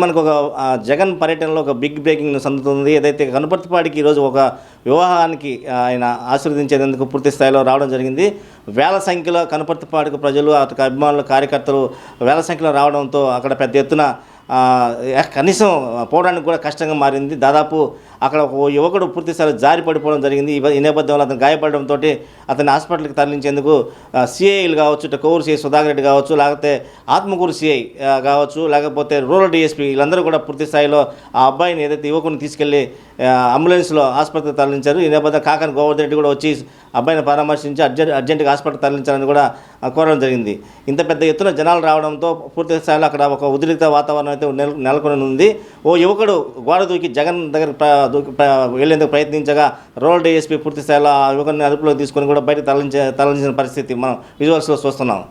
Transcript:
మనకు ఒక జగన్ పర్యటనలో ఒక బిగ్ బ్రేకింగ్ న్యూస్ అందుతుంది. ఏదైతే కనుపర్తిపాడికి ఈరోజు ఒక వివాహానికి ఆయన ఆశీర్వదించేందుకు పూర్తి స్థాయిలో రావడం జరిగింది. వేల సంఖ్యలో కనుపర్తిపాడికి ప్రజలు, అతని అభిమానులు, కార్యకర్తలు వేల సంఖ్యలో రావడంతో అక్కడ పెద్ద ఎత్తున కనీసం పోవడానికి కూడా కష్టంగా మారింది. దాదాపు అక్కడ ఒక యువకుడు పూర్తిస్థాయిలో జారి పడిపోవడం జరిగింది. ఈ నేపథ్యంలో అతను గాయపడడంతో అతన్ని హాస్పిటల్కి తరలించేందుకు సిఐలు కావచ్చు, కొవ్వూరు సిఐ సుధాకర్ రెడ్డి కావచ్చు, లేకపోతే ఆత్మకూరు సిఐ కావచ్చు, లేకపోతే రూరల్ డిఎస్పీ వీళ్ళందరూ కూడా పూర్తి స్థాయిలో ఆ అబ్బాయిని ఏదైతే యువకుని తీసుకెళ్లి అంబులెన్స్లో హాస్పిటల్కి తరలించారు. ఈ నేపథ్యంలో కాకాని గోవర్ధన్ రెడ్డి కూడా వచ్చి అబ్బాయిని పరామర్శించి అర్జెంటుగా హాస్పిటల్ తరలించాలని కూడా కోరడం జరిగింది. ఇంత పెద్ద ఎత్తున జనాలు రావడంతో పూర్తి స్థాయిలో అక్కడ ఒక ఉద్రిక్త వాతావరణం అయితే నెలకొని ఉంది. ఓ యువకుడు గోడ దూకి జగన్ దగ్గర వెళ్లేందుకు ప్రయత్నించగా రూరల్ డిఎస్పీ పూర్తి స్థాయిలో ఆ యువకుని అదుపులోకి తీసుకొని కూడా బయటకు తరలించిన పరిస్థితి మనం విజువల్స్లో చూస్తున్నాం.